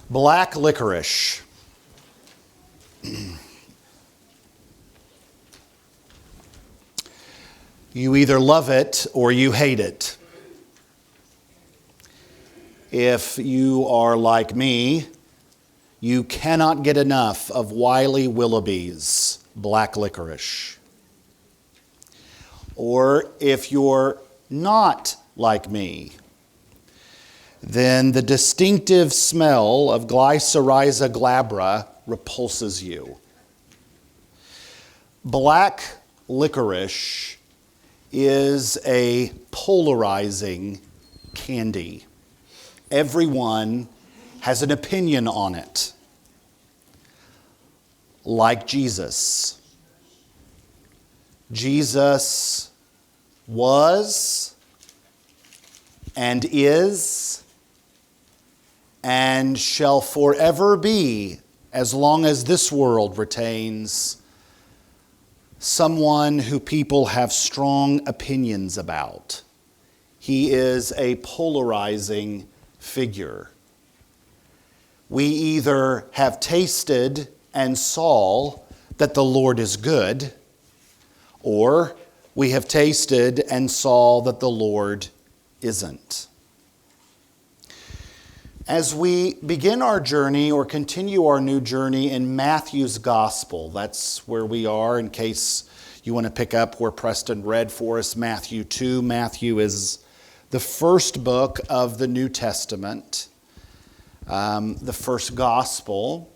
Black licorice. You either love it or you hate it. If you are like me, you cannot get enough of Wiley Willoughby's black licorice. Or if you're not like me, then the distinctive smell of Glycyrrhiza glabra repulses you. Black licorice is a polarizing candy. Everyone has an opinion on it. Like Jesus. Jesus was and is and shall forever be, as long as this world retains, someone who people have strong opinions about. He is a polarizing figure. We either have tasted and saw that the Lord is good, or we have tasted and saw that the Lord isn't. As we begin our journey or continue our new journey in Matthew's Gospel, that's where we are in case you want to pick up where Preston read for us, Matthew 2. Matthew is the first book of the New Testament, the first Gospel.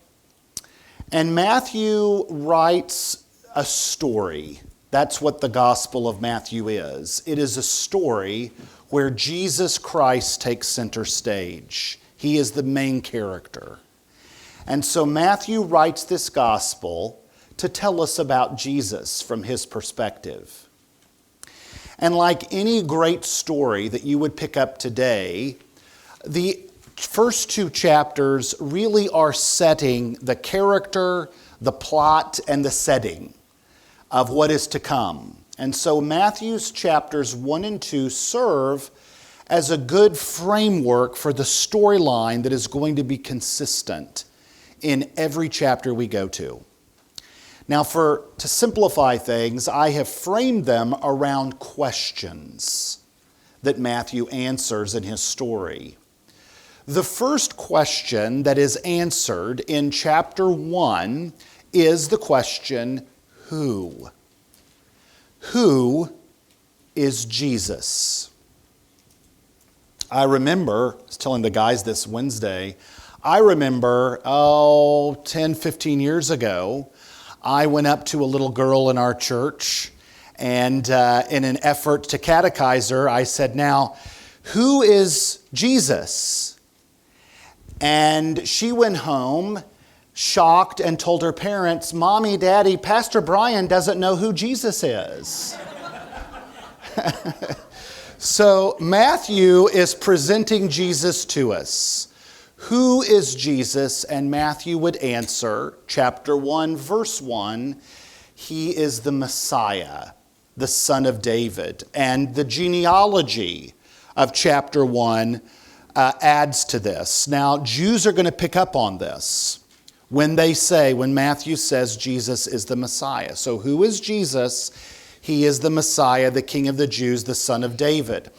And Matthew writes a story. That's what the Gospel of Matthew is. It is a story where Jesus Christ takes center stage. He is the main character. And so Matthew writes this gospel to tell us about Jesus from his perspective. And like any great story that you would pick up today, the first two chapters really are setting the character, the plot, and the setting of what is to come. And so Matthew's chapters 1 and 2 serve as a good framework for the storyline that is going to be consistent in every chapter we go to. Now, to simplify things, I have framed them around questions that Matthew answers in his story. The first question that is answered in chapter 1 is the question, who? Who is Jesus? I remember, I was telling the guys this Wednesday, I remember, 10, 15 years ago, I went up to a little girl in our church, and in an effort to catechize her, I said, now, who is Jesus? And she went home, shocked, and told her parents, Mommy, Daddy, Pastor Brian doesn't know who Jesus is. So Matthew is presenting Jesus to us. Who is Jesus? And Matthew would answer, chapter 1, verse 1, he is the Messiah, the son of David. And the genealogy of chapter 1 adds to this. Now, Jews are going to pick up on this when Matthew says Jesus is the Messiah. So who is Jesus? He is the Messiah, the King of the Jews, the son of David.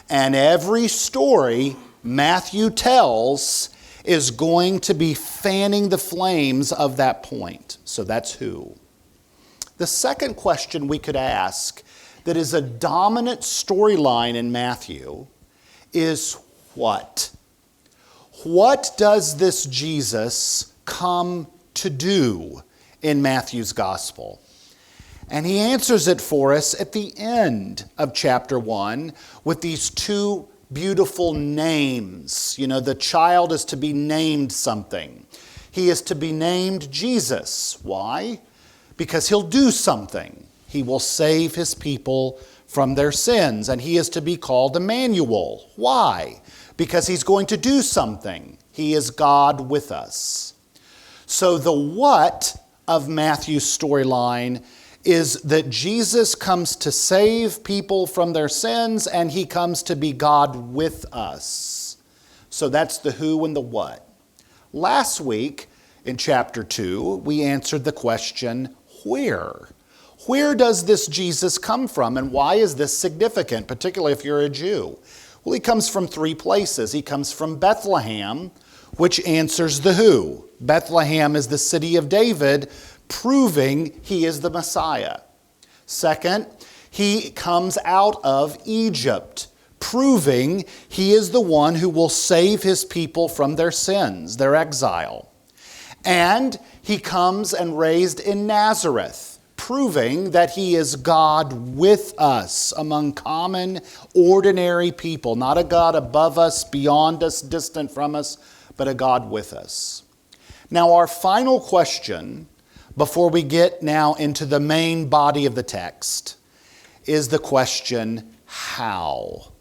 And every story Matthew tells is going to be fanning the flames of that point. So that's who. The second question we could ask that is a dominant storyline in Matthew is what? What does this Jesus come to do in Matthew's gospel? And he answers it for us at the end of chapter 1 with these two beautiful names. You know, the child is to be named something. He is to be named Jesus. Why? Because he'll do something. He will save his people from their sins. And he is to be called Emmanuel. Why? Because he's going to do something. He is God with us. So the what of Matthew's storyline is that Jesus comes to save people from their sins, and he comes to be God with us. So that's the who and the what. Last week, in chapter 2, we answered the question, where? Where does this Jesus come from, and why is this significant, particularly if you're a Jew? Well, he comes from 3 places. He comes from Bethlehem, which answers the who. Bethlehem is the city of David, proving he is the Messiah. Second, he comes out of Egypt, proving he is the one who will save his people from their sins, their exile. And he comes and raised in Nazareth, proving that he is God with us among common, ordinary people. Not a God above us, beyond us, distant from us, but a God with us. Now, our final question, before we get now into the main body of the text, is the question, how?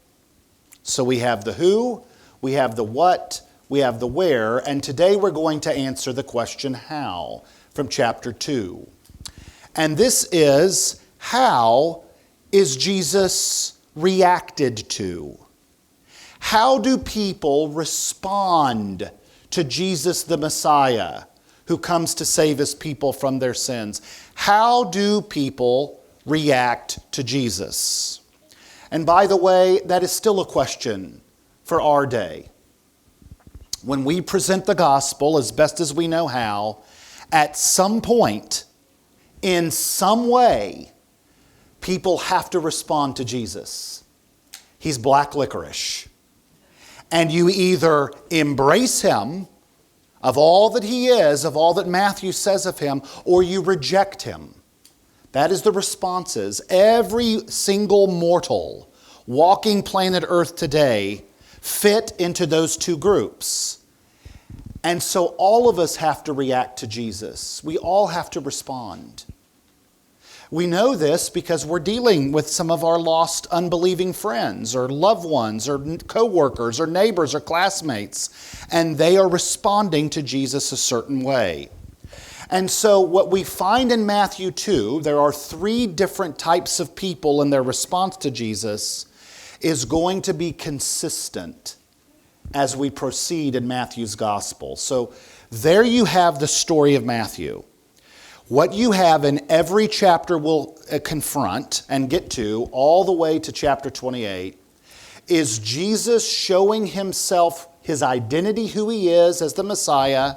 So we have the who, we have the what, we have the where, and today we're going to answer the question how from chapter 2. And this is, how is Jesus reacted to? How do people respond to Jesus the Messiah who comes to save his people from their sins? How do people react to Jesus? And by the way, that is still a question for our day. When we present the gospel as best as we know how, at some point, in some way, people have to respond to Jesus. He's black licorice. And you either embrace him of all that he is, of all that Matthew says of him, or you reject him. That is the responses. Every single mortal walking planet Earth today fit into those 2 groups. And so all of us have to react to Jesus. We all have to respond. We know this because we're dealing with some of our lost, unbelieving friends or loved ones or co-workers or neighbors or classmates, and they are responding to Jesus a certain way. And so what we find in Matthew 2, there are 3 different types of people, and their response to Jesus is going to be consistent as we proceed in Matthew's gospel. So there you have the story of Matthew. What you have in every chapter we'll confront and get to all the way to chapter 28 is Jesus showing himself, his identity, who he is as the Messiah,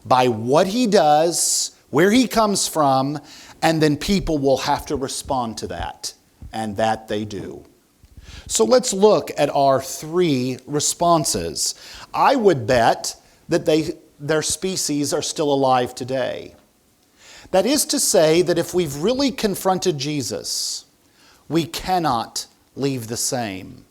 by what he does, where he comes from, and then people will have to respond to that, and that they do. So let's look at our 3 responses. I would bet that their species are still alive today. That is to say that if we've really confronted Jesus, we cannot leave the same.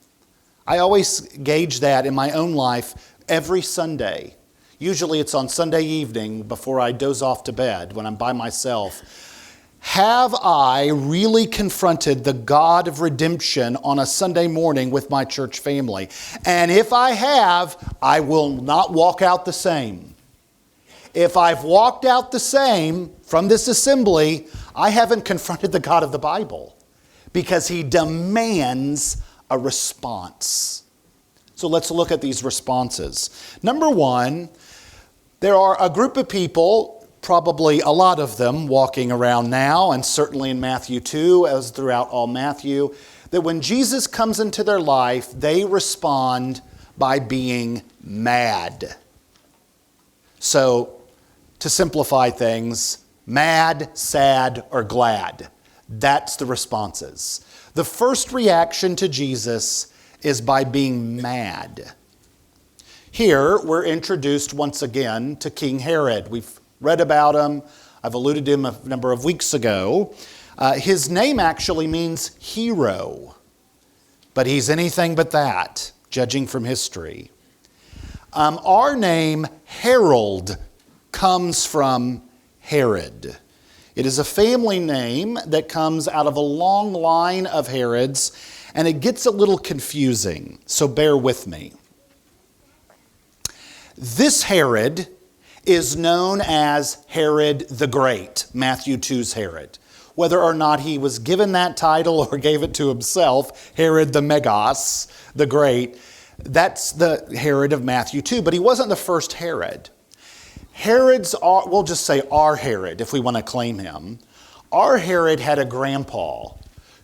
I always gauge that in my own life every Sunday. Usually it's on Sunday evening before I doze off to bed when I'm by myself. Have I really confronted the God of redemption on a Sunday morning with my church family? And if I have, I will not walk out the same. If I've walked out the same from this assembly, I haven't confronted the God of the Bible, because he demands a response. So let's look at these responses. Number 1, there are a group of people, probably a lot of them walking around now, and certainly in Matthew 2, as throughout all Matthew, that when Jesus comes into their life, they respond by being mad. So, to simplify things, mad, sad, or glad. That's the responses. The first reaction to Jesus is by being mad. Here, we're introduced once again to King Herod. We've read about him. I've alluded to him a number of weeks ago. His name actually means hero, but he's anything but that, judging from history. Our name, Harold, comes from Herod. It is a family name that comes out of a long line of Herods, and it gets a little confusing, so bear with me. This Herod is known as Herod the Great, Matthew 2's Herod. Whether or not he was given that title or gave it to himself, Herod the Megas, the Great, that's the Herod of Matthew 2, but he wasn't the first Herod. we'll just say our Herod, if we want to claim him. Our Herod had a grandpa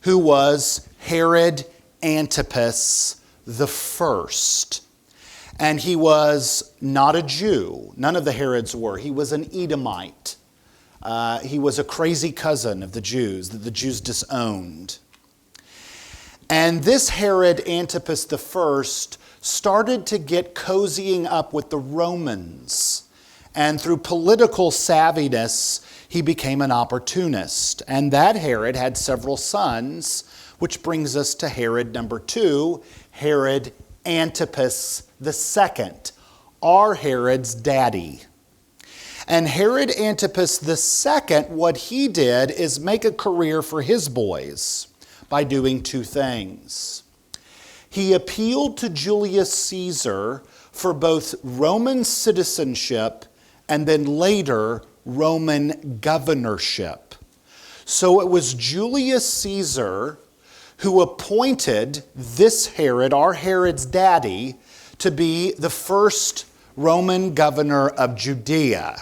who was Herod Antipas the first. And he was not a Jew. None of the Herods were. He was an Edomite. He was a crazy cousin of the Jews that the Jews disowned. And this Herod Antipas the first started to get cozying up with the Romans. And through political savviness, he became an opportunist. And that Herod had several sons, which brings us to Herod number 2, Herod Antipas II, our Herod's daddy. And Herod Antipas II, what he did is make a career for his boys by doing 2 things. He appealed to Julius Caesar for both Roman citizenship and then later Roman governorship. So it was Julius Caesar who appointed this Herod, our Herod's daddy, to be the first Roman governor of Judea.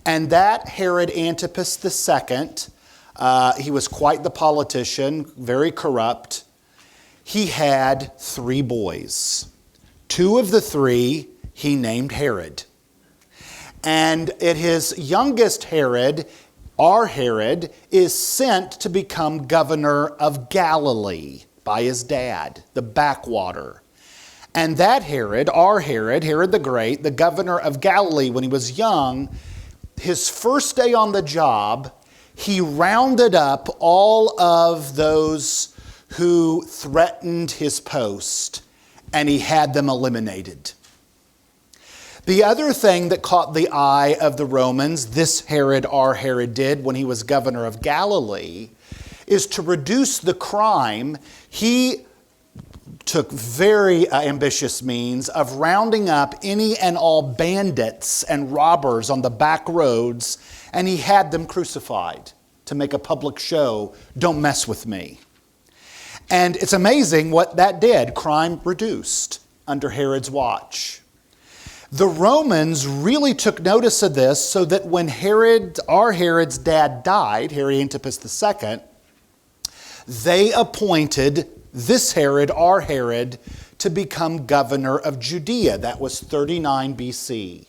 And that Herod Antipas II, he was quite the politician, very corrupt. He had 3 boys. 2 of the 3 he named Herod. And his youngest Herod, our Herod, is sent to become governor of Galilee by his dad, the backwater. And that Herod, our Herod, Herod the Great, the governor of Galilee when he was young, his first day on the job, he rounded up all of those who threatened his post, and he had them eliminated. The other thing that caught the eye of the Romans, this Herod, our Herod, did when he was governor of Galilee, is to reduce the crime. He took very ambitious means of rounding up any and all bandits and robbers on the back roads, and he had them crucified to make a public show. Don't mess with me. And it's amazing what that did. Crime reduced under Herod's watch. The Romans really took notice of this so that when Herod, our Herod's dad, died, Herod Antipas II, they appointed this Herod, our Herod, to become governor of Judea. That was 39 BC.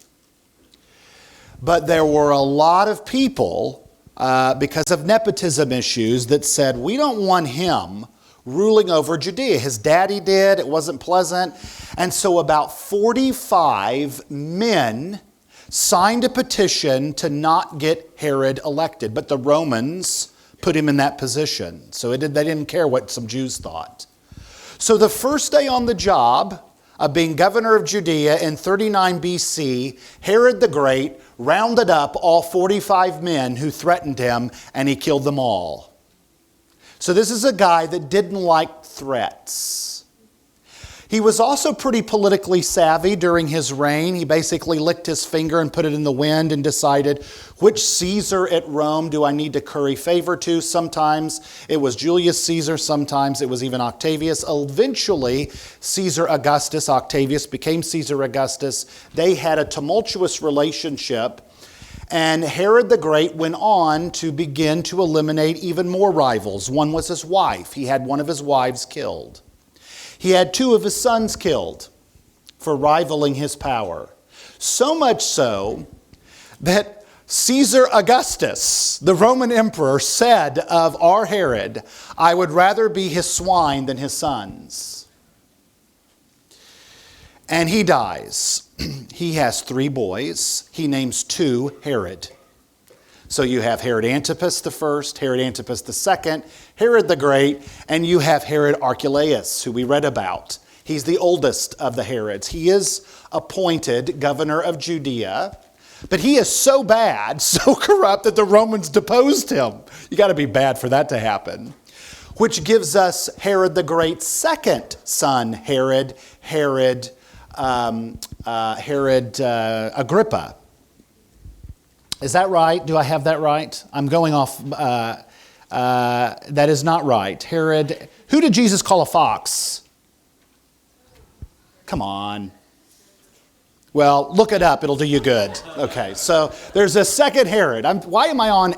But there were a lot of people, because of nepotism issues, that said, we don't want him ruling over Judea. His daddy did. It wasn't pleasant. And so about 45 men signed a petition to not get Herod elected. But the Romans put him in that position. So they didn't care what some Jews thought. So the first day on the job of being governor of Judea in 39 BC, Herod the Great rounded up all 45 men who threatened him, and he killed them all. So this is a guy that didn't like threats. He was also pretty politically savvy during his reign. He basically licked his finger and put it in the wind and decided, which Caesar at Rome do I need to curry favor to? Sometimes it was Julius Caesar, sometimes it was even Octavius. Eventually, Caesar Augustus, Octavius became Caesar Augustus. They had a tumultuous relationship. And Herod the Great went on to begin to eliminate even more rivals. One was his wife. He had one of his wives killed. He had 2 of his sons killed for rivaling his power. So much so that Caesar Augustus, the Roman emperor, said of our Herod, I would rather be his swine than his sons. And he dies. He has 3 boys. He names 2 Herod. So you have Herod Antipas I, Herod Antipas II, Herod the Great, and you have Herod Archelaus, who we read about. He's the oldest of the Herods. He is appointed governor of Judea, but he is so bad, so corrupt, that the Romans deposed him. You got to be bad for that to happen. Which gives us Herod the Great's second son, Herod Agrippa. Is that right? Do I have that right? I'm going off. That is not right. Herod. Who did Jesus call a fox? Come on. Well, look it up. It'll do you good. Okay, so there's a second Herod. Why am I on?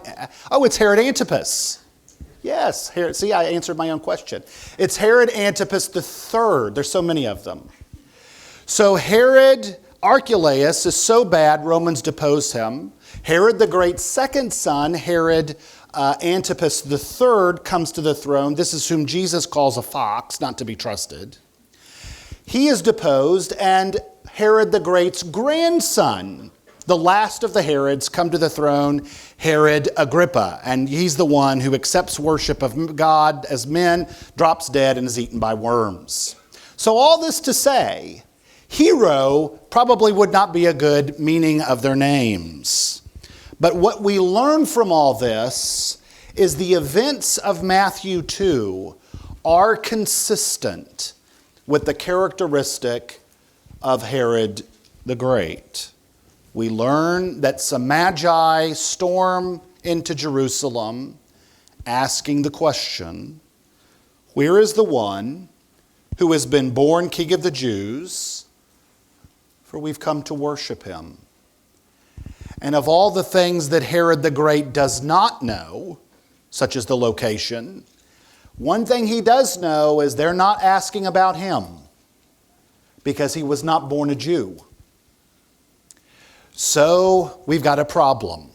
Oh, it's Herod Antipas. Yes, Herod. See, I answered my own question. It's Herod Antipas the third. There's so many of them. So Herod Archelaus is so bad, Romans depose him. Herod the Great's second son, Herod Antipas the third, comes to the throne. This is whom Jesus calls a fox, not to be trusted. He is deposed, and Herod the Great's grandson, the last of the Herods, come to the throne, Herod Agrippa. And he's the one who accepts worship of God as men, drops dead, and is eaten by worms. So all this to say, hero probably would not be a good meaning of their names. But what we learn from all this is the events of Matthew 2 are consistent with the characteristic of Herod the Great. We learn that some magi storm into Jerusalem asking the question, where is the one who has been born King of the Jews? For we've come to worship him. And of all the things that Herod the Great does not know, such as the location, one thing he does know is they're not asking about him because he was not born a Jew. So we've got a problem.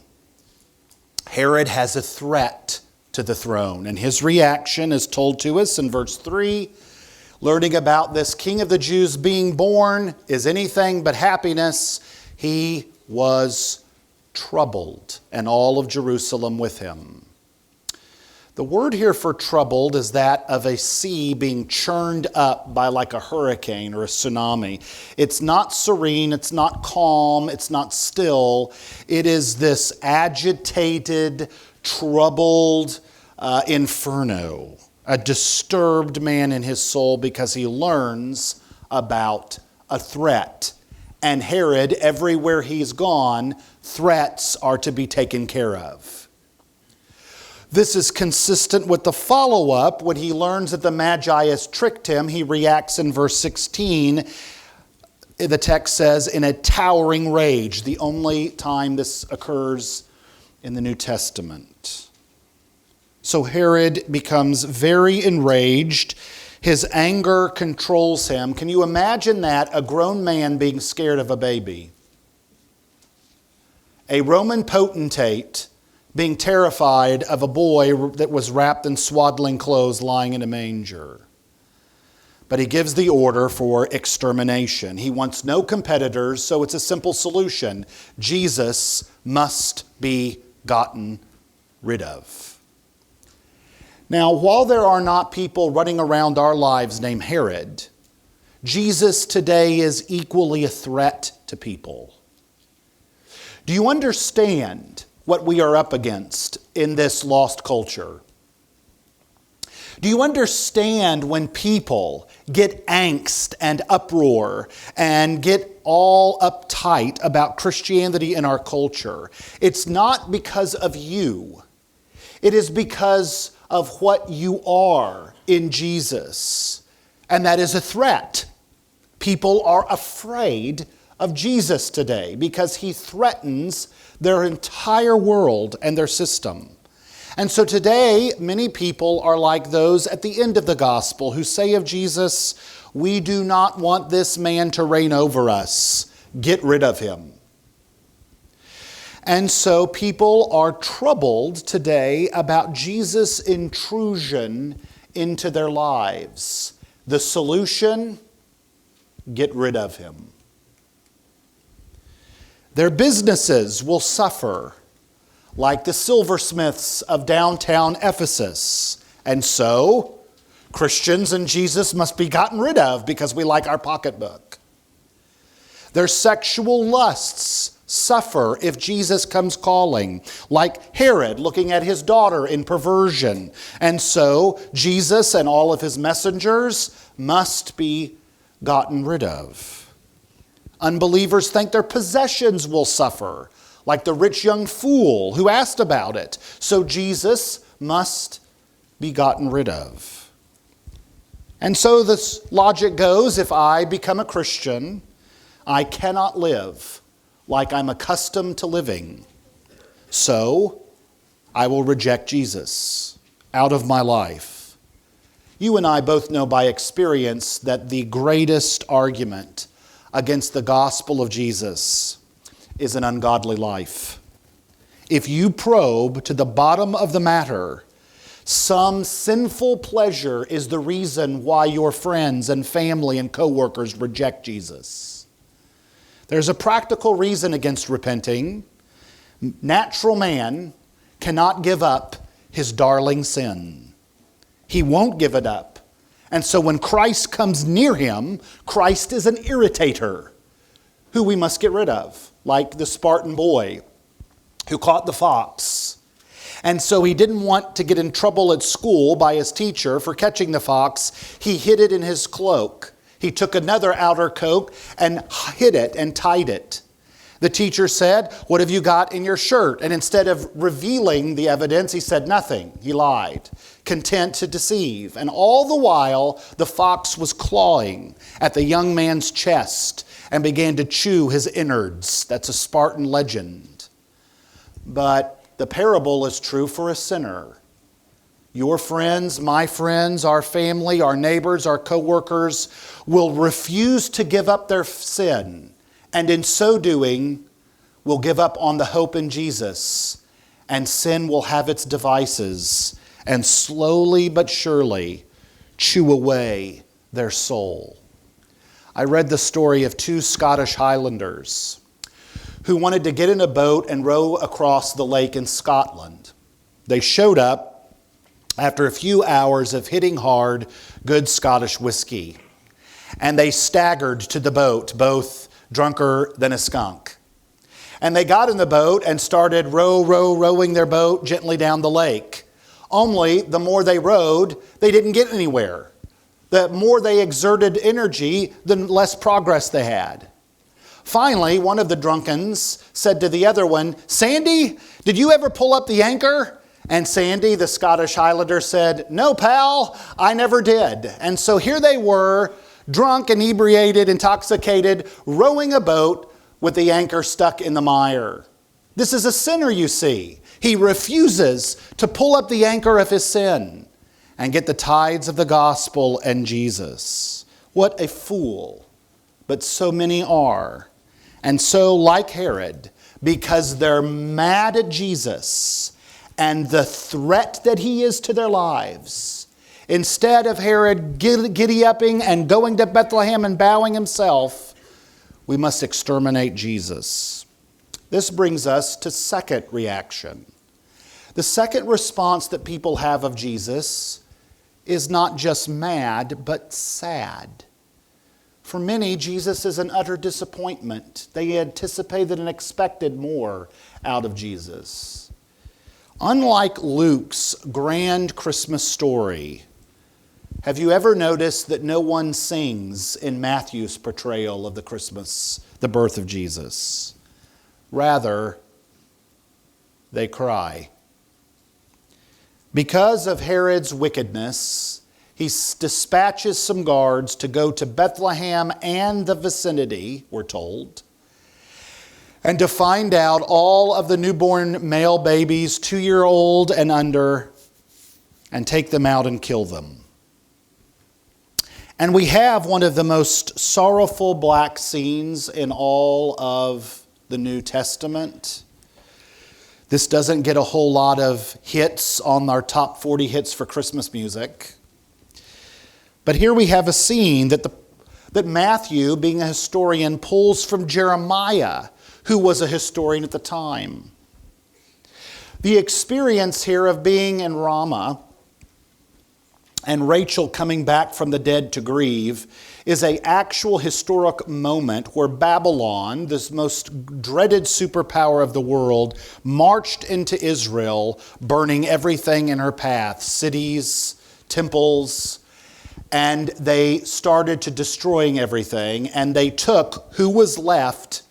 Herod has a threat to the throne, and his reaction is told to us in verse 3. Learning about this King of the Jews being born is anything but happiness. He was troubled, and all of Jerusalem with him. The word here for troubled is that of a sea being churned up by like a hurricane or a tsunami. It's not serene, it's not calm, it's not still. It is this agitated, troubled inferno, a disturbed man in his soul because he learns about a threat. And Herod, everywhere he's gone, threats are to be taken care of. This is consistent with the follow-up. When he learns that the Magi has tricked him, he reacts in verse 16. The text says, in a towering rage, the only time this occurs in the New Testament. So Herod becomes very enraged. His anger controls him. Can you imagine that? A grown man being scared of a baby. A Roman potentate being terrified of a boy that was wrapped in swaddling clothes lying in a manger. But he gives the order for extermination. He wants no competitors, so it's a simple solution. Jesus must be gotten rid of. Now, while there are not people running around our lives named Herod, Jesus today is equally a threat to people. Do you understand what we are up against in this lost culture? Do you understand when people get angst and uproar and get all uptight about Christianity in our culture? It's not because of you. It is because of what you are in Jesus. And that is a threat. People are afraid of Jesus today because he threatens their entire world and their system. And so today, many people are like those at the end of the gospel who say of Jesus, we do not want this man to reign over us. Get rid of him. And so people are troubled today about Jesus' intrusion into their lives. The solution, get rid of him. Their businesses will suffer, like the silversmiths of downtown Ephesus. And so, Christians and Jesus must be gotten rid of because we like our pocketbook. Their sexual lusts suffer if Jesus comes calling, like Herod looking at his daughter in perversion. And so, Jesus and all of his messengers must be gotten rid of. Unbelievers think their possessions will suffer, like the rich young fool who asked about it. So Jesus must be gotten rid of. And so this logic goes, if I become a Christian, I cannot live like I'm accustomed to living. So I will reject Jesus out of my life. You and I both know by experience that the greatest argument against the gospel of Jesus is an ungodly life. If you probe to the bottom of the matter, some sinful pleasure is the reason why your friends and family and coworkers reject Jesus. There's a practical reason against repenting. Natural man cannot give up his darling sin. He won't give it up. And so when Christ comes near him, Christ is an irritator who we must get rid of, like the Spartan boy who caught the fox. And so he didn't want to get in trouble at school by his teacher for catching the fox. He hid it in his cloak. He took another outer coat and hid it and tied it. The teacher said, "What have you got in your shirt?" And instead of revealing the evidence, he said nothing. He lied, content to deceive. And all the while, the fox was clawing at the young man's chest and began to chew his innards. That's a Spartan legend. But the parable is true for a sinner. Your friends, my friends, our family, our neighbors, our coworkers will refuse to give up their sin, and in so doing will give up on the hope in Jesus, and sin will have its devices and slowly but surely chew away their soul. I read the story of two Scottish Highlanders who wanted to get in a boat and row across the lake in Scotland. They showed up after a few hours of hitting hard good Scottish whiskey, and they staggered to the boat, both drunker than a skunk. And they got in the boat and started rowing their boat gently down the lake. Only the more they rowed, they didn't get anywhere. The more they exerted energy, the less progress they had. Finally, one of the drunkens said to the other one, "Sandy, did you ever pull up the anchor?" And Sandy, the Scottish Highlander, said, "No, pal, I never did." And so here they were, drunk, inebriated, intoxicated, rowing a boat with the anchor stuck in the mire. This is a sinner, you see. He refuses to pull up the anchor of his sin and get the tides of the gospel and Jesus. What a fool. But so many are. And so, like Herod, because they're mad at Jesus and the threat that he is to their lives, instead of Herod giddy-upping and going to Bethlehem and bowing himself, we must exterminate Jesus. This brings us to second reaction. The second response that people have of Jesus is not just mad, but sad. For many, Jesus is an utter disappointment. They anticipated and expected more out of Jesus. Unlike Luke's grand Christmas story, have you ever noticed that no one sings in Matthew's portrayal of the birth of Jesus? Rather, they cry. Because of Herod's wickedness, he dispatches some guards to go to Bethlehem and the vicinity, we're told, and to find out all of the newborn male babies, 2-year-old and under, and take them out and kill them. And we have one of the most sorrowful black scenes in all of the New Testament. This doesn't get a whole lot of hits on our top 40 hits for Christmas music. But here we have a scene that Matthew, being a historian, pulls from Jeremiah, who was a historian at the time. The experience here of being in Ramah and Rachel coming back from the dead to grieve is an actual historic moment where Babylon, this most dreaded superpower of the world, marched into Israel, burning everything in her path, cities, temples, and they started to destroying everything, and they took who was left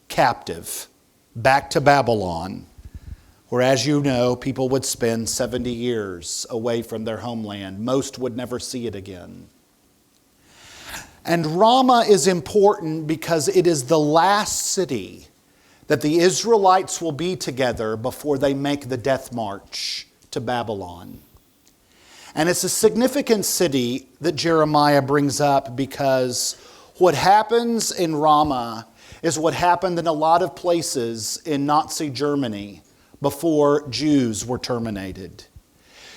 captive back to Babylon, where, as you know, people would spend 70 years away from their homeland. Most would never see it again. And Ramah is important because it is the last city that the Israelites will be together before they make the death march to Babylon. And it's a significant city that Jeremiah brings up because what happens in Ramah is what happened in a lot of places in Nazi Germany before Jews were terminated.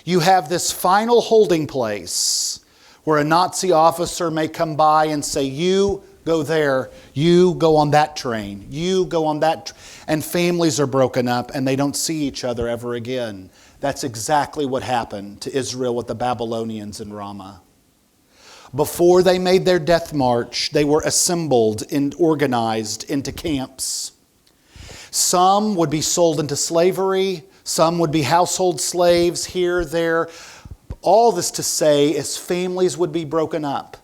You have this final holding place where a Nazi officer may come by and say, you go there, you go on that train, you go on that, and families are broken up and they don't see each other ever again. That's exactly what happened to Israel with the Babylonians in Ramah. Before they made their death march, they were assembled and organized into camps. Some would be sold into slavery, some would be household slaves here, there. All this to say is families would be broken up.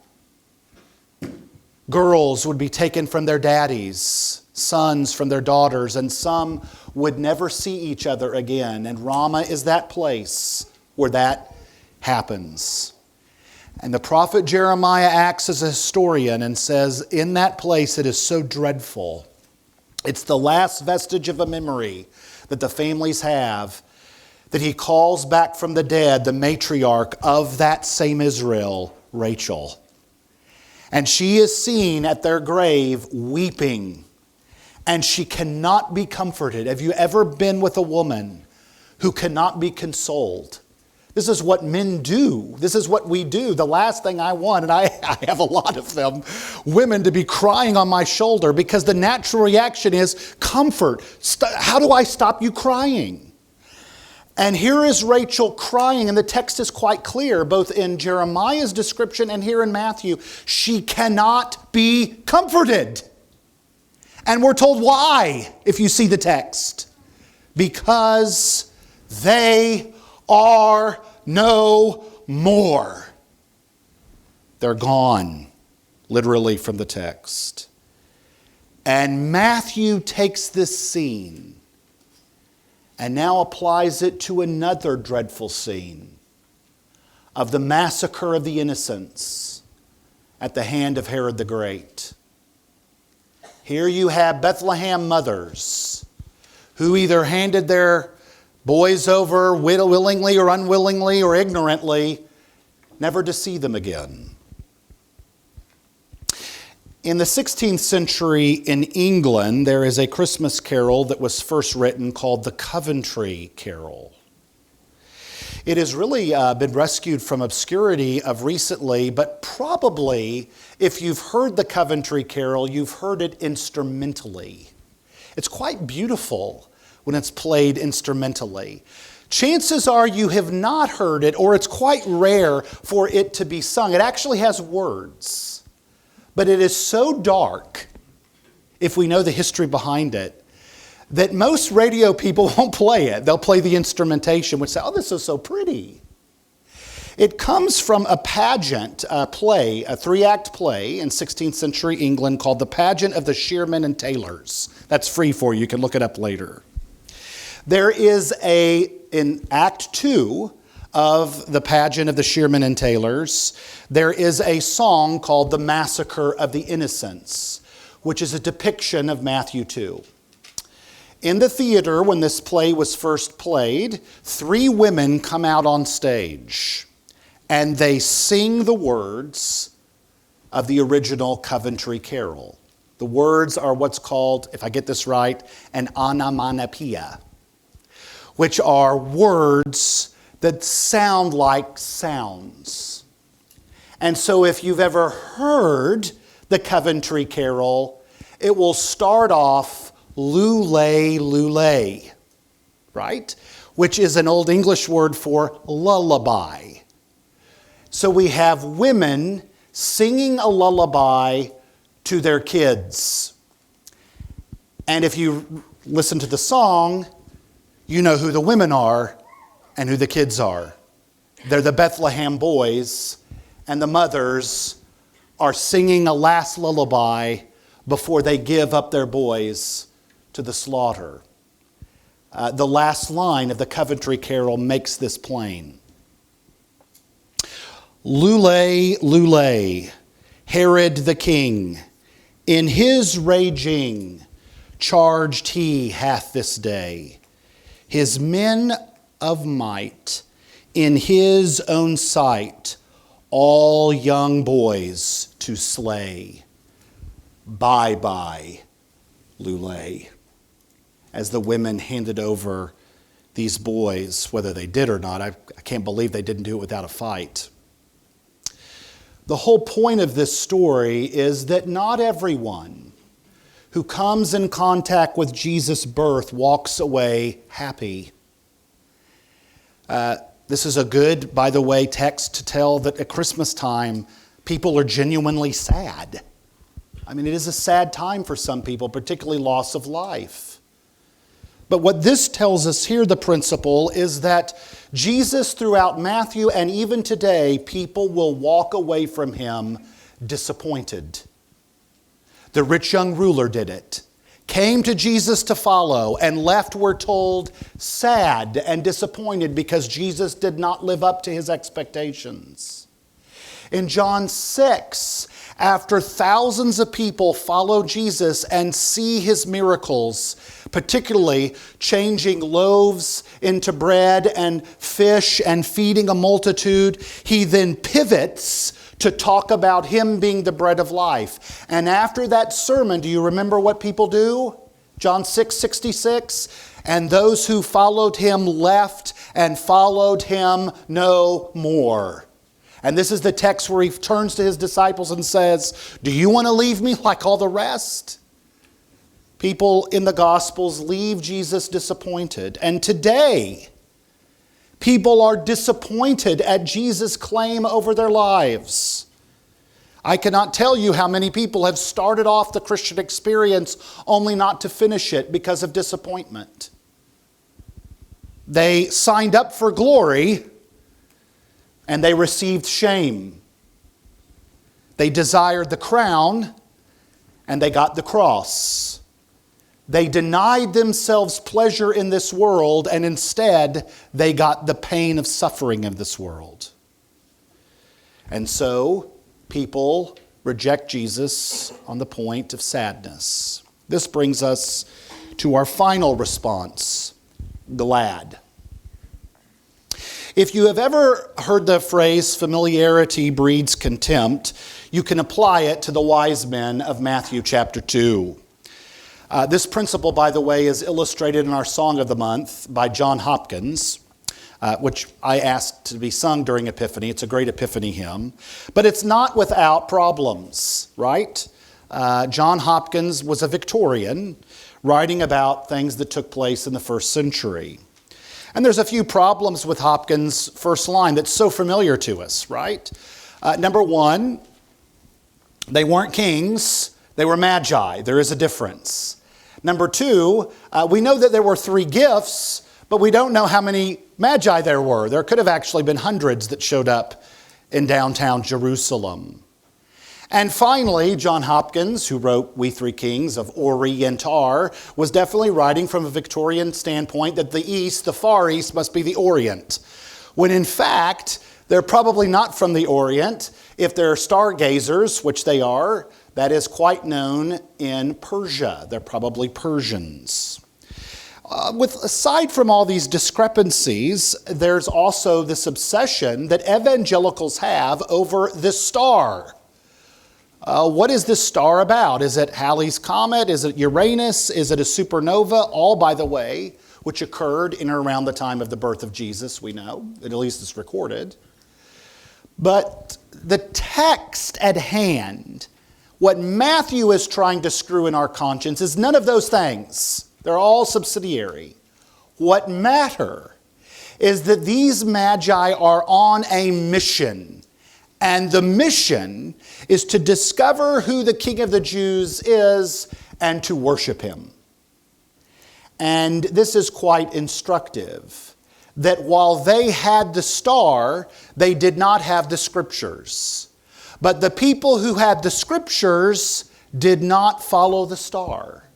Girls would be taken from their daddies, sons from their daughters, and some would never see each other again. And Ramah is that place where that happens. And the prophet Jeremiah acts as a historian and says, in that place it is so dreadful. It's the last vestige of a memory that the families have, that he calls back from the dead the matriarch of that same Israel, Rachel. And she is seen at their grave weeping, and she cannot be comforted. Have you ever been with a woman who cannot be consoled? This is what men do. This is what we do. The last thing I want, and I have a lot of them, women to be crying on my shoulder because the natural reaction is comfort. How do I stop you crying? And here is Rachel crying, and the text is quite clear, both in Jeremiah's description and here in Matthew. She cannot be comforted. And we're told why, if you see the text. Because they are no more. They're gone, literally from the text. And Matthew takes this scene and now applies it to another dreadful scene of the massacre of the innocents at the hand of Herod the Great. Here you have Bethlehem mothers who either handed their boys over willingly or unwillingly or ignorantly, never to see them again. In the 16th century in England, there is a Christmas carol that was first written called the Coventry Carol. It has really been rescued from obscurity of recently, but probably if you've heard the Coventry Carol, you've heard it instrumentally. It's quite beautiful when it's played instrumentally. Chances are you have not heard it, or it's quite rare for it to be sung. It actually has words. But it is so dark, if we know the history behind it, that most radio people won't play it. They'll play the instrumentation, which say, oh, this is so pretty. It comes from a pageant play, a 3-act play in 16th century England called The Pageant of the Shearmen and Tailors. That's free for you. You can look it up later. There is in Act 2, of the pageant of the Shearmen and Tailors, there is a song called The Massacre of the Innocents, which is a depiction of Matthew 2. In the theater, when this play was first played, 3 women come out on stage, and they sing the words of the original Coventry Carol. The words are what's called, if I get this right, an onomatopoeia, which are words that sound like sounds. And so if you've ever heard the Coventry Carol, it will start off lulay, lulay, right? Which is an Old English word for lullaby. So we have women singing a lullaby to their kids. And if you listen to the song, you know who the women are and who the kids are. They're the Bethlehem boys, and the mothers are singing a last lullaby before they give up their boys to the slaughter. The last line of the Coventry Carol makes this plain. Lulay, lulay, Herod the king, in his raging, charged he hath this day his men of might, in his own sight, all young boys to slay. Bye bye, Lulay. As the women handed over these boys, whether they did or not, I can't believe they didn't do it without a fight. The whole point of this story is that not everyone who comes in contact with Jesus' birth walks away happy. This is a good, by the way, text to tell that at Christmas time, people are genuinely sad. I mean, it is a sad time for some people, particularly loss of life. But what this tells us here, the principle, is that Jesus, throughout Matthew and even today, people will walk away from him disappointed. The rich young ruler did it. Came to Jesus to follow and left, we're told, sad and disappointed because Jesus did not live up to his expectations. In John 6, after thousands of people follow Jesus and see his miracles, particularly changing loaves into bread and fish and feeding a multitude, he then pivots to talk about him being the bread of life. And after that sermon, do you remember what people do? John 6:66, and those who followed him left and followed him no more. And this is the text where he turns to his disciples and says, do you want to leave me like all the rest? People in the Gospels leave Jesus disappointed. And today, people are disappointed at Jesus' claim over their lives. I cannot tell you how many people have started off the Christian experience only not to finish it because of disappointment. They signed up for glory, and they received shame. They desired the crown, and they got the cross. They denied themselves pleasure in this world, and instead they got the pain of suffering of this world. And so people reject Jesus on the point of sadness. This brings us to our final response, glad. If you have ever heard the phrase, familiarity breeds contempt, you can apply it to the wise men of Matthew chapter 2. This principle, by the way, is illustrated in our Song of the Month by John Hopkins, which I asked to be sung during Epiphany. It's a great Epiphany hymn. But it's not without problems, right? John Hopkins was a Victorian, writing about things that took place in the first century. And there's a few problems with Hopkins' first line that's so familiar to us, right? Number one, they weren't kings, they were magi. There is a difference. Number two, we know that there were 3 gifts, but we don't know how many magi there were. There could have actually been hundreds that showed up in downtown Jerusalem. And finally, John Hopkins, who wrote We Three Kings of Orient are, was definitely writing from a Victorian standpoint that the East, the Far East, must be the Orient. When in fact, they're probably not from the Orient. If they're stargazers, which they are, that is quite known in Persia. They're probably Persians. Aside from all these discrepancies, there's also this obsession that evangelicals have over this star. What is this star about? Is it Halley's Comet? Is it Uranus? Is it a supernova? All, by the way, which occurred in or around the time of the birth of Jesus, we know. At least it's recorded. But the text at hand, what Matthew is trying to screw in our conscience, is none of those things. They're all subsidiary. What matter is that these magi are on a mission. And the mission is to discover who the King of the Jews is and to worship him. And this is quite instructive, that while they had the star, they did not have the scriptures. But the people who had the scriptures did not follow the star.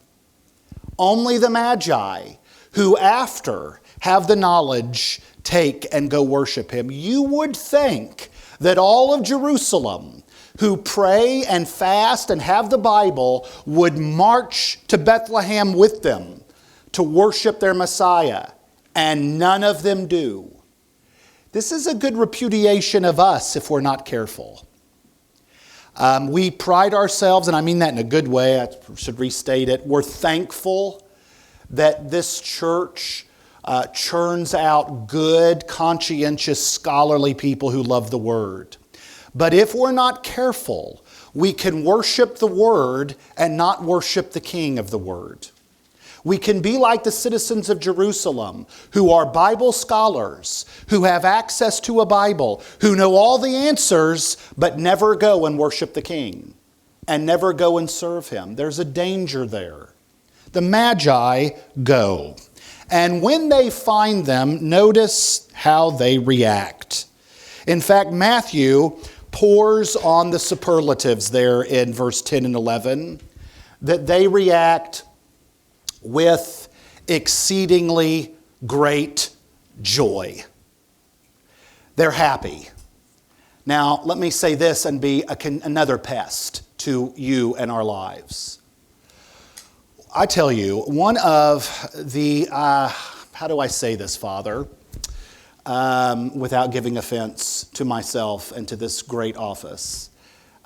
Only the magi, who after have the knowledge, take and go worship him. You would think that all of Jerusalem, who pray and fast and have the Bible would march to Bethlehem with them to worship their Messiah, and none of them do. This is a good repudiation of us if we're not careful. We pride ourselves, and I mean that in a good way, I should restate it. We're thankful that this church churns out good, conscientious, scholarly people who love the Word. But if we're not careful, we can worship the Word and not worship the King of the Word. We can be like the citizens of Jerusalem, who are Bible scholars, who have access to a Bible, who know all the answers, but never go and worship the King, and never go and serve Him. There's a danger there. The Magi go. And when they find them, notice how they react. In fact, Matthew pours on the superlatives there in verse 10 and 11, that they react with exceedingly great joy. They're happy. Now, let me say this and be another pest to you and our lives. I tell you, one of the, how do I say this, Father, without giving offense to myself and to this great office?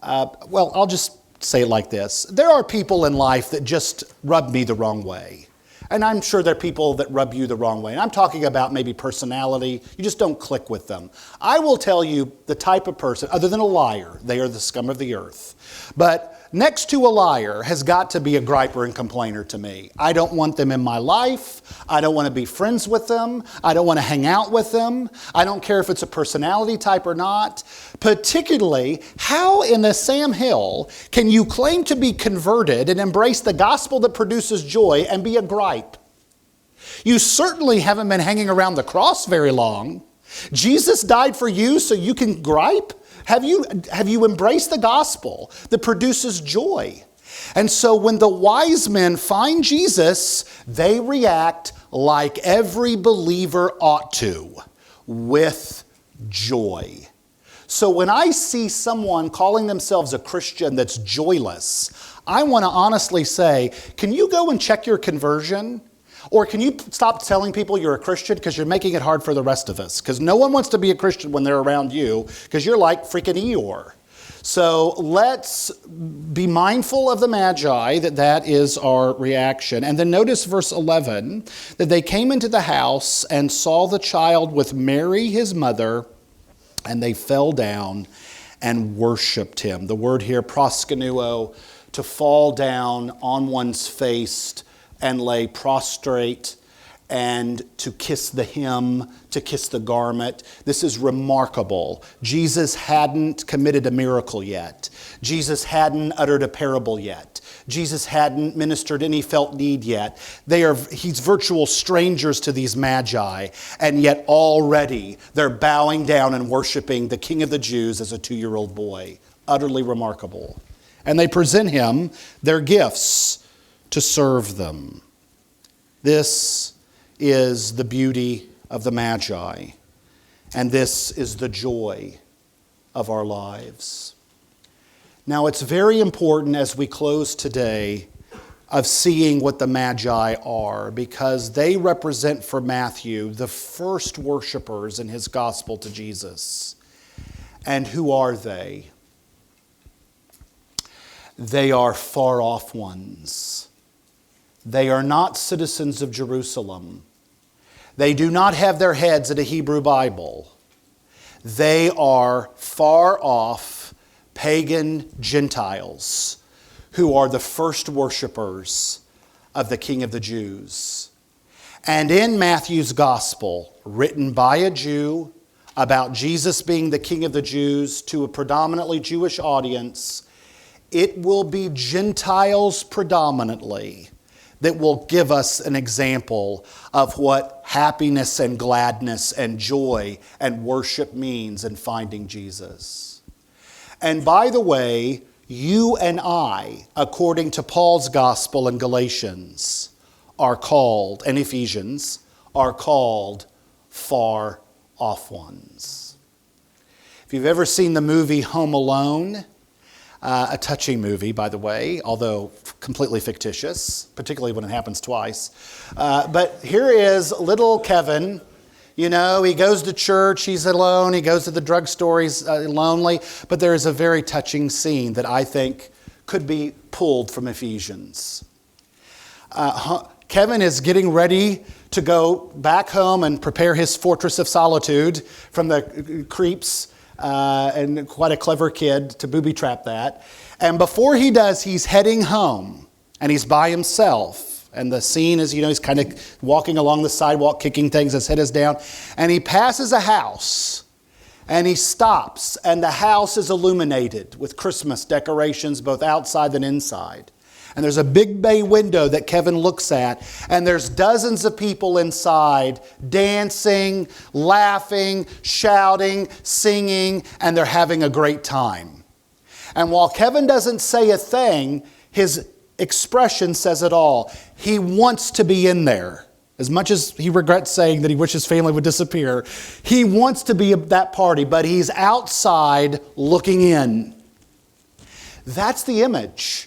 Well, I'll just say it like this. There are people in life that just rub me the wrong way. And I'm sure there are people that rub you the wrong way. And I'm talking about maybe personality. You just don't click with them. I will tell you the type of person, other than a liar, they are the scum of the earth. But next to a liar has got to be a griper and complainer to me. I don't want them in my life. I don't want to be friends with them. I don't want to hang out with them. I don't care if it's a personality type or not. Particularly, how in the Sam Hill can you claim to be converted and embrace the gospel that produces joy and be a gripe? You certainly haven't been hanging around the cross very long. Jesus died for you so you can gripe? Have you embraced the gospel that produces joy? And so when the wise men find Jesus, they react like every believer ought to, with joy. So when I see someone calling themselves a Christian that's joyless, I want to honestly say, can you go and check your conversion? Or can you stop telling people you're a Christian, because you're making it hard for the rest of us? Because no one wants to be a Christian when they're around you, because you're like freaking Eeyore. So let's be mindful of the Magi, that is our reaction. And then notice verse 11, that they came into the house and saw the child with Mary his mother, and they fell down and worshiped him. The word here, proskunuo, to fall down on one's face and lay prostrate, and to kiss the hem, to kiss the garment. This is remarkable. Jesus hadn't committed a miracle yet. Jesus hadn't uttered a parable yet. Jesus hadn't ministered any felt need yet. He's virtual strangers to these Magi, and yet already they're bowing down and worshiping the King of the Jews as a 2-year-old boy. Utterly remarkable. And they present him their gifts to serve them. This is the beauty of the Magi, and this is the joy of our lives. Now, it's very important as we close today of seeing what the Magi are, because they represent for Matthew the first worshipers in his gospel to Jesus. And who are they? They are far off ones. They are not citizens of Jerusalem. They do not have their heads in a Hebrew Bible. They are far off pagan Gentiles who are the first worshipers of the King of the Jews. And in Matthew's gospel, written by a Jew about Jesus being the King of the Jews to a predominantly Jewish audience, it will be Gentiles predominantly that will give us an example of what happiness and gladness and joy and worship means in finding Jesus. And by the way, you and I, according to Paul's gospel in Galatians, are called, and Ephesians, are called far off ones. If you've ever seen the movie Home Alone, A touching movie, by the way, although completely fictitious, particularly when it happens twice. But here is little Kevin. You know, he goes to church, he's alone, he goes to the drugstore, he's lonely. But there is a very touching scene that I think could be pulled from Ephesians. Kevin is getting ready to go back home and prepare his fortress of solitude from the creeps, and quite a clever kid to booby trap that. And before he does, he's heading home, and he's by himself. And the scene is, you know, he's kind of walking along the sidewalk, kicking things, his head is down. And he passes a house, and he stops, and the house is illuminated with Christmas decorations, both outside and inside. And there's a big bay window that Kevin looks at, and there's dozens of people inside dancing, laughing, shouting, singing, and they're having a great time. And while Kevin doesn't say a thing, his expression says it all. He wants to be in there. As much as he regrets saying that he wishes his family would disappear, he wants to be at that party, but he's outside looking in. That's the image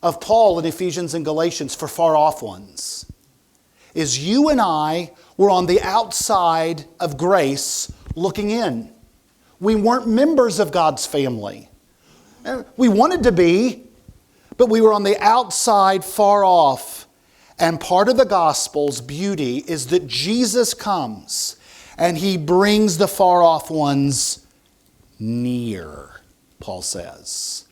of Paul in Ephesians and Galatians for far off ones. Is you and I were on the outside of grace looking in. We weren't members of God's family. We wanted to be, but we were on the outside far off. And part of the gospel's beauty is that Jesus comes and he brings the far off ones near, Paul says.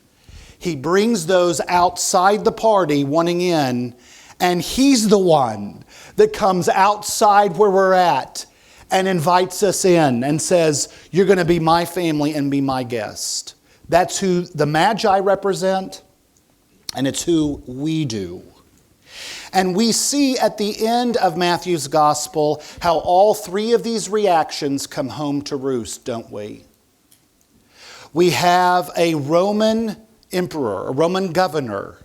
He brings those outside the party wanting in, and he's the one that comes outside where we're at and invites us in and says, you're going to be my family and be my guest. That's who the Magi represent, and it's who we do. And we see at the end of Matthew's gospel how all three of these reactions come home to roost, don't we? We have a Roman emperor, a Roman governor,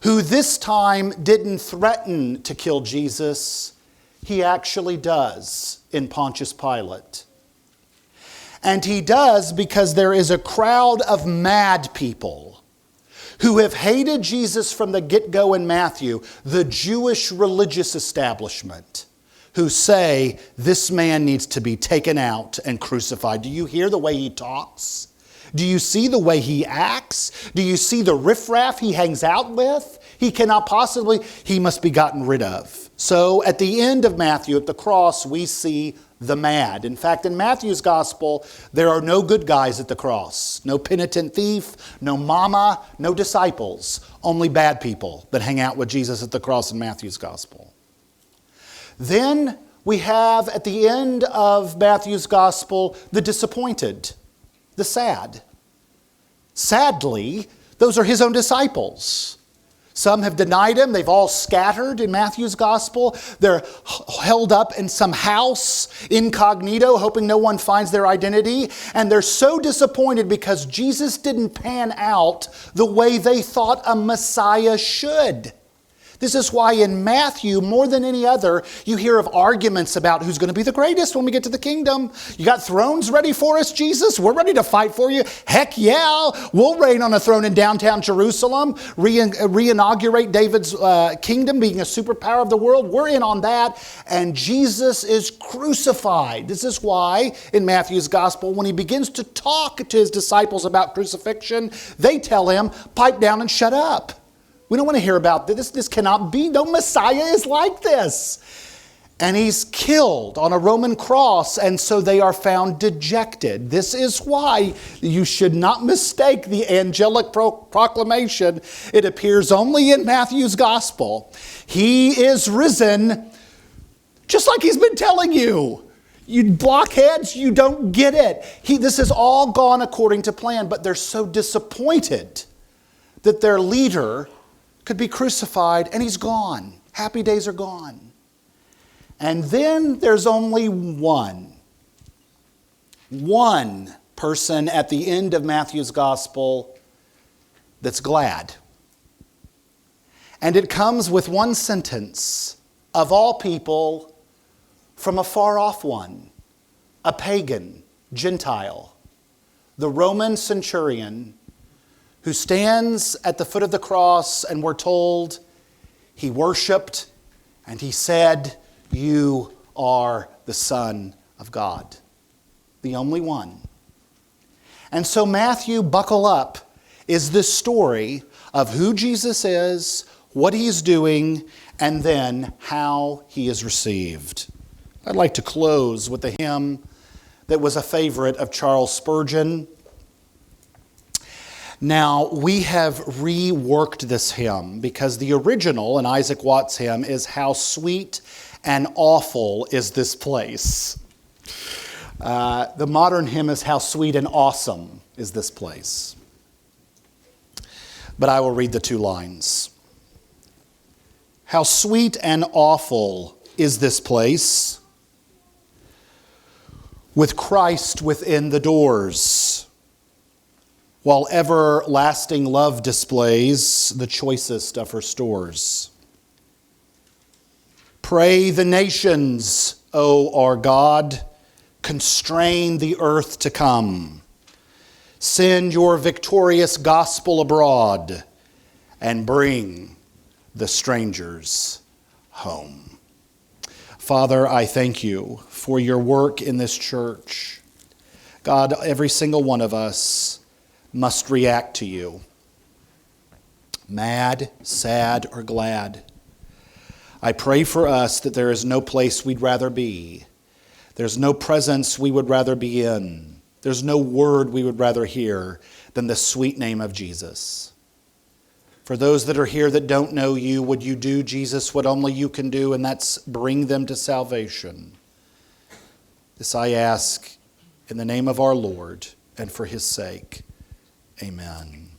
who this time didn't threaten to kill Jesus. He actually does in Pontius Pilate. And he does because there is a crowd of mad people who have hated Jesus from the get-go in Matthew, the Jewish religious establishment, who say this man needs to be taken out and crucified. Do you hear the way he talks? Do you see the way he acts? Do you see the riffraff he hangs out with? He cannot possibly, he must be gotten rid of. So at the end of Matthew, at the cross, we see the mad. In fact, in Matthew's gospel, there are no good guys at the cross. No penitent thief, no mama, no disciples. Only bad people that hang out with Jesus at the cross in Matthew's gospel. Then we have at the end of Matthew's gospel, the disappointed. The sad. Sadly, those are his own disciples. Some have denied him. They've all scattered in Matthew's gospel. They're held up in some house incognito, hoping no one finds their identity. And they're so disappointed because Jesus didn't pan out the way they thought a Messiah should. This is why in Matthew, more than any other, you hear of arguments about who's going to be the greatest when we get to the kingdom. You got thrones ready for us, Jesus? We're ready to fight for you. Heck yeah, we'll reign on a throne in downtown Jerusalem, re-inaugurate David's kingdom, being a superpower of the world. We're in on that. And Jesus is crucified. This is why in Matthew's gospel, when he begins to talk to his disciples about crucifixion, they tell him, pipe down and shut up. We don't want to hear about this. This cannot be. No Messiah is like this. And he's killed on a Roman cross, and so they are found dejected. This is why you should not mistake the angelic proclamation. It appears only in Matthew's gospel. He is risen, just like he's been telling you. You blockheads, you don't get it. This has all gone according to plan, but they're so disappointed that their leader could be crucified, and he's gone. Happy days are gone. And then there's only one person at the end of Matthew's gospel that's glad. And it comes with one sentence, of all people, from a far off one, a pagan, Gentile, the Roman centurion, who stands at the foot of the cross, and we're told he worshiped and he said, "You are the Son of God," the only one. And so Matthew, buckle up, is this story of who Jesus is, what he's doing, and then how he is received. I'd like to close with a hymn that was a favorite of Charles Spurgeon. Now, we have reworked this hymn because the original, an Isaac Watts hymn, is "How sweet and awful is this place." The modern hymn is "How sweet and awesome is this place." But I will read the two lines. "How sweet and awful is this place, with Christ within the doors, while everlasting love displays the choicest of her stores. Pray the nations, O our God, constrain the earth to come. Send your victorious gospel abroad and bring the strangers home." Father, I thank you for your work in this church. God, every single one of us must react to you, mad, sad, or glad. I pray for us that there is no place we'd rather be. There's no presence we would rather be in. There's no word we would rather hear than the sweet name of Jesus. For those that are here that don't know you, would you do, Jesus, what only you can do, and that's bring them to salvation. This I ask in the name of our Lord and for his sake. Amen.